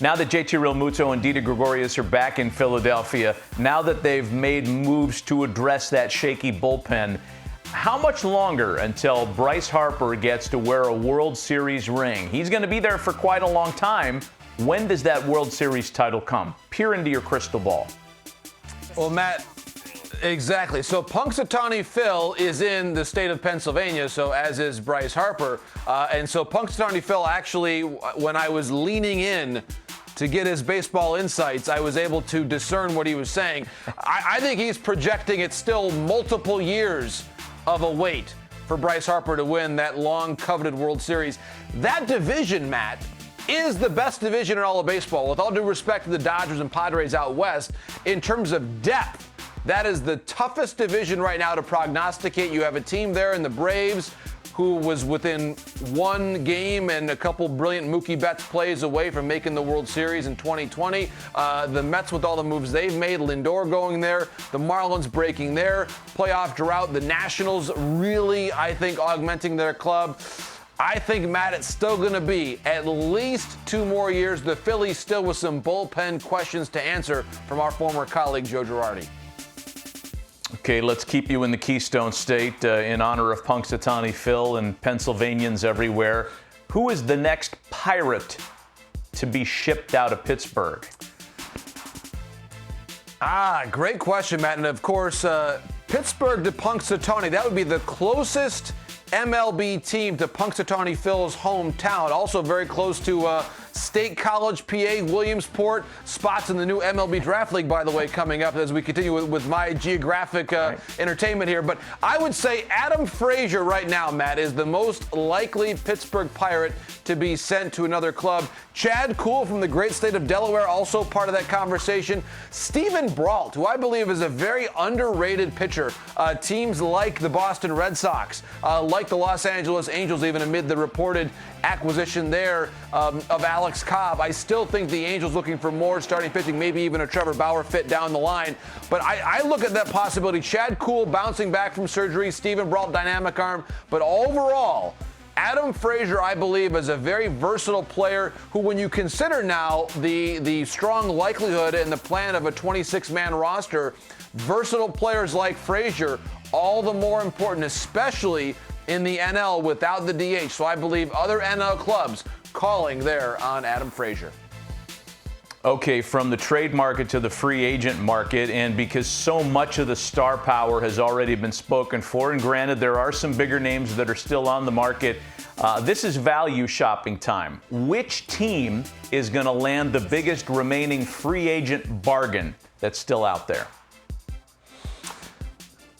Now that JT Realmuto and Didi Gregorius are back in Philadelphia, now that they've made moves to address that shaky bullpen, how much longer until Bryce Harper gets to wear a World Series ring? He's going to be there for quite a long time. When does that World Series title come? Peer into your crystal ball. Well, Matt, exactly. So Punxsutawney Phil is in the state of Pennsylvania, so as is Bryce Harper. And so Punxsutawney Phil actually, when I was leaning in to get his baseball insights, I was able to discern what he was saying. I think he's projecting it's still multiple years of a wait for Bryce Harper to win that long-coveted World Series. That division, Matt, is the best division in all of baseball. With all due respect to the Dodgers and Padres out west, in terms of depth, that is the toughest division right now to prognosticate. You have a team there in the Braves who was within one game and a couple brilliant Mookie Betts plays away from making the World Series in 2020. The Mets with all the moves they've made, Lindor going there, the Marlins breaking their playoff drought, the Nationals really, I think, augmenting their club. I think, Matt, it's still going to be at least 2 more years. The Phillies still with some bullpen questions to answer from our former colleague, Joe Girardi. Okay, let's keep you in the Keystone State in honor of Punxsutawney Phil and Pennsylvanians everywhere. Who is the next Pirate to be shipped out of Pittsburgh? Great question, Matt. And, of course, Pittsburgh to Punxsutawney, that would be the closest MLB team to Punxsutawney Phil's hometown. Also very close to State College, PA, Williamsport. Spots in the new MLB Draft League, by the way, coming up as we continue with my geographic entertainment here. But I would say Adam Frazier right now, Matt, is the most likely Pittsburgh Pirate to be sent to another club. Chad Kuhl from the great state of Delaware, also part of that conversation. Steven Brault, who I believe is a very underrated pitcher. Teams like the Boston Red Sox, like the Los Angeles Angels, even amid the reported acquisition there of Alex Cobb. I still think the Angels looking for more starting pitching, maybe even a Trevor Bauer fit down the line. But I look at that possibility. Chad Kuhl bouncing back from surgery, Steven Brault dynamic arm. But overall, Adam Frazier, I believe, is a very versatile player who, when you consider now the strong likelihood and the plan of a 26-man roster, versatile players like Frazier, all the more important, especially in the NL without the DH. So I believe other NL clubs calling there on Adam Frazier. Okay, from the trade market to the free agent market, and because so much of the star power has already been spoken for, and granted there are some bigger names that are still on the market, this is value shopping time. Which team is going to land the biggest remaining free agent bargain that's still out there?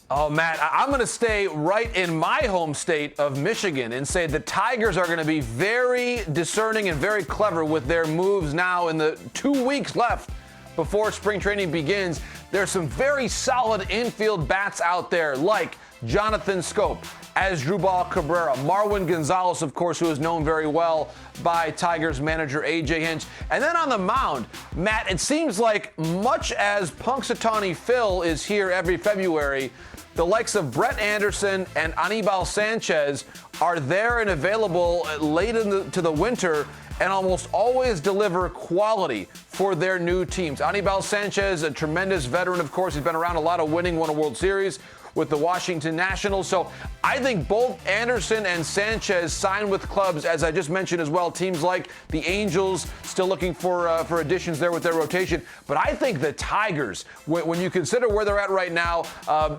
Oh, Matt, I'm going to stay right in my home state of Michigan and say the Tigers are going to be very discerning and very clever with their moves now in the 2 weeks left before spring training begins. There's some very solid infield bats out there like Jonathan Scope, Asdrubal Cabrera, Marwin Gonzalez, of course, who is known very well by Tigers manager A.J. Hinch. And then on the mound, Matt, it seems like much as Punxsutawney Phil is here every February, the likes of Brett Anderson and Anibal Sanchez are there and available late into the winter and almost always deliver quality for their new teams. Anibal Sanchez, a tremendous veteran, of course. He's been around a lot of winning, won a World Series with the Washington Nationals. So I think both Anderson and Sanchez sign with clubs, as I just mentioned as well, teams like the Angels still looking for additions there with their rotation. But I think the Tigers, when you consider where they're at right now,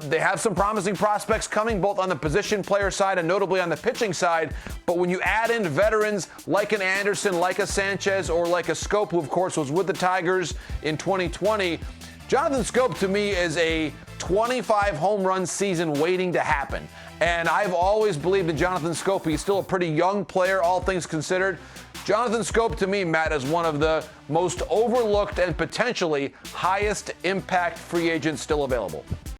they have some promising prospects coming both on the position player side and notably on the pitching side. But when you add in veterans like an Anderson, like a Sanchez, or like a Scope, who of course was with the Tigers in 2020, Jonathan Scope to me is a 25 home run season waiting to happen. And I've always believed in Jonathan Scope. He's still a pretty young player, all things considered. Jonathan Scope, to me, Matt, is one of the most overlooked and potentially highest impact free agents still available.